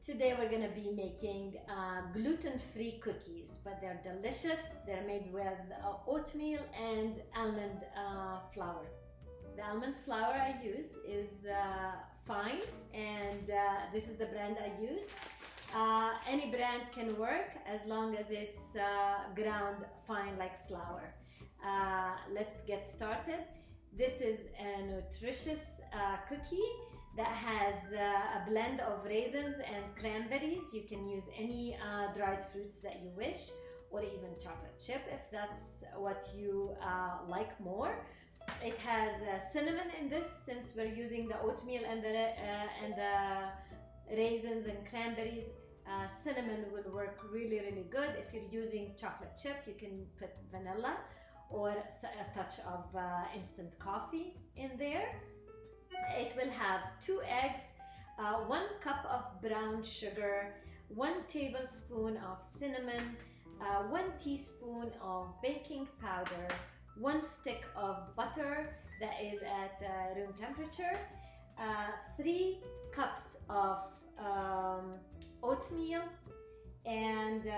Today we're going to be making gluten-free cookies, but they're delicious. They're made with oatmeal and almond flour. The almond flour I use is fine, and this is the brand I use. Any brand can work as long as it's ground fine like flour. Let's get started. This is a nutritious cookie that has a blend of raisins and cranberries. You can use any dried fruits that you wish, or even chocolate chip if that's what you like more. It has cinnamon in this, since we're using the oatmeal and the raisins and cranberries. Cinnamon will work really, really good. If you're using chocolate chip, you can put vanilla or a touch of instant coffee in there. It will have 2 eggs, 1 cup of brown sugar, 1 tablespoon of cinnamon, 1 teaspoon of baking powder, 1 stick of butter that is at room temperature, 3 cups of oatmeal, and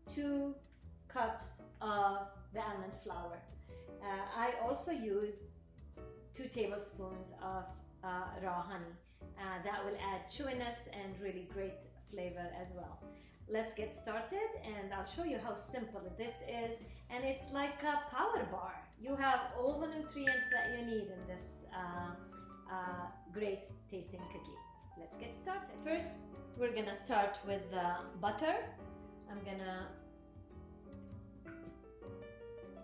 2 cups of the almond flour. I also use 2 tablespoons of raw honey. That will add chewiness and really great flavor as well. Let's get started, and I'll show you how simple this is. And it's like a power bar. You have all the nutrients that you need in this great tasting cookie. Let's get started. First, we're gonna start with butter. I'm gonna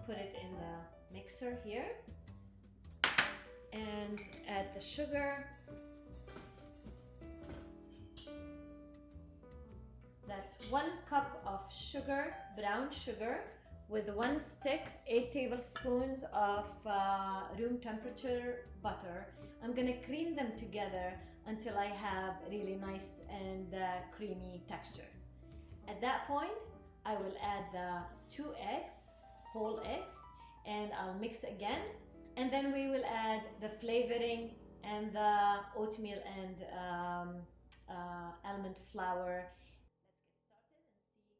put it in the mixer here and add the sugar. That's 1 cup of sugar, brown sugar, with 1 stick, 8 tablespoons of room temperature butter. I'm gonna cream them together until I have really nice and creamy texture. At that point, I will add the 2 eggs, whole eggs, and I'll mix again. And then we will add the flavoring and the oatmeal and almond flour. Let's get started and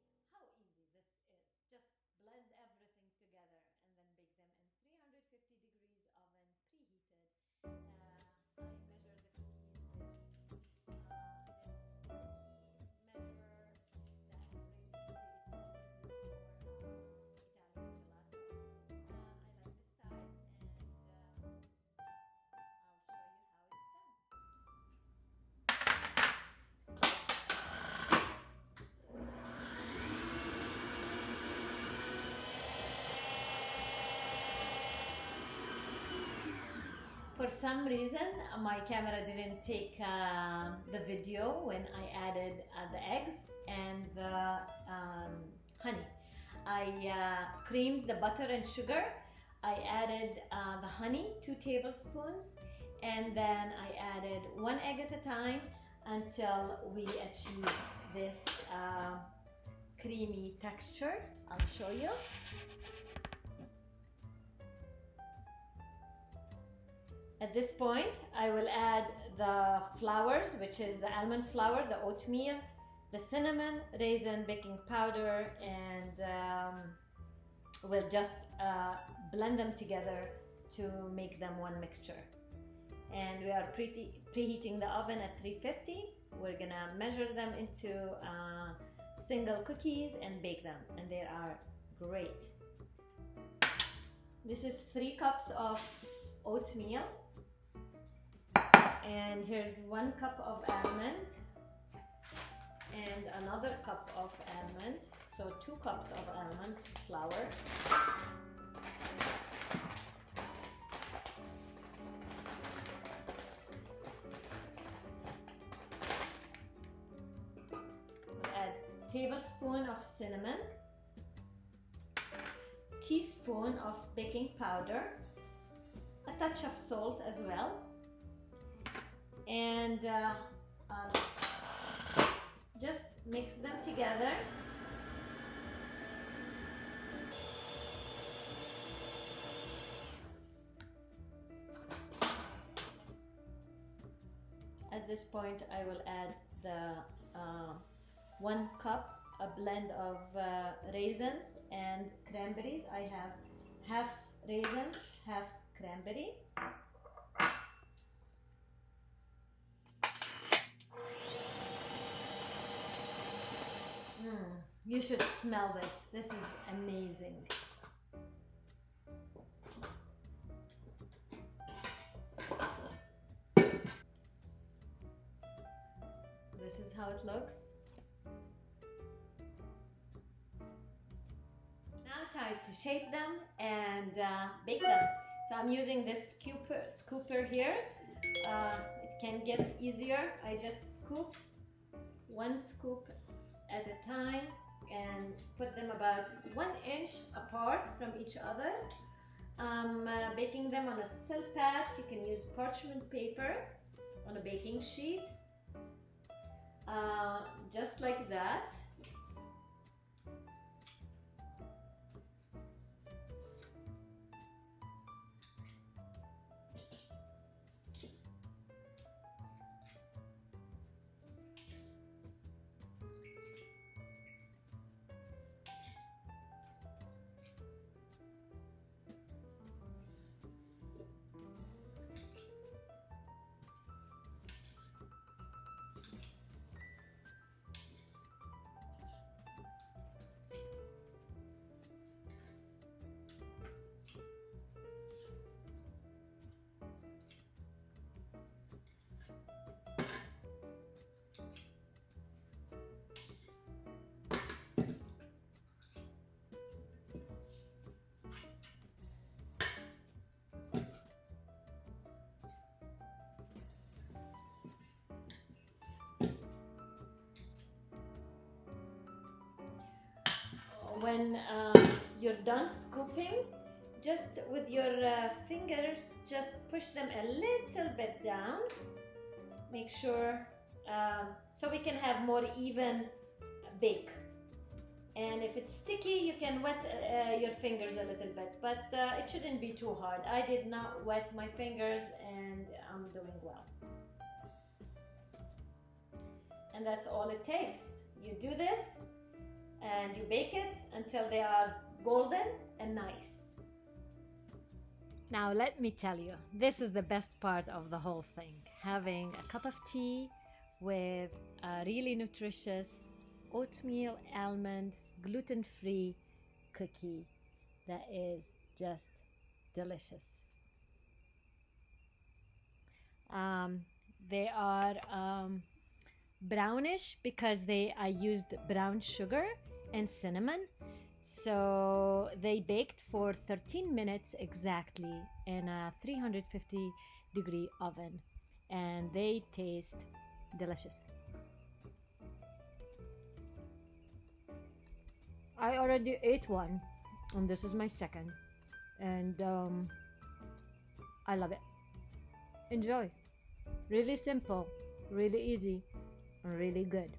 see how easy this is. Just blend everything together and then bake them in 350 degrees oven, preheated. I measure the cookies with this cookie measure that really easy. It's also good for Italian gelato. I like this size, and I'll show you how it's done. For some reason, my camera didn't take the video when I added the eggs and the honey. I creamed the butter and sugar. I added the honey, 2 tablespoons, and then I added 1 egg at a time until we achieve this creamy texture. I'll show you. At this point, I will add the flours, which is the almond flour, the oatmeal, the cinnamon, raisin, baking powder, and we'll just blend them together to make them one mixture. And we are preheating the oven at 350. We're gonna measure them into single cookies and bake them, and they are great. This is 3 cups of oatmeal, and here's 1 cup of almond and another cup of almond, so 2 cups of almond flour. We'll add tablespoon of cinnamon, teaspoon of baking powder, a touch of salt as well, and just mix them together. At this point, I will add 1 cup, a blend of raisins and cranberries. I have half raisin, half cranberry. You should smell this. This is amazing. This is how it looks. Now time to shape them and bake them. So I'm using this scooper here. It can get easier. I just scoop 1 scoop at a time and put them about 1 inch apart from each other. I'm baking them on a silk pad. You can use parchment paper on a baking sheet. Just like that. When you're done scooping, just with your fingers, just push them a little bit down. Make sure so we can have more even bake. And if it's sticky, you can wet your fingers a little bit, but it shouldn't be too hard. I did not wet my fingers and I'm doing well. And that's all it takes. You do this and you bake it until they are golden and nice. Now let me tell you, this is the best part of the whole thing. Having a cup of tea with a really nutritious oatmeal, almond, gluten-free cookie that is just delicious. They are brownish because I used brown sugar and cinnamon. So they baked for 13 minutes exactly in a 350 degree oven, and they taste delicious. I already ate one and this is my second, and I love it. Enjoy. Really simple, really easy, and really good.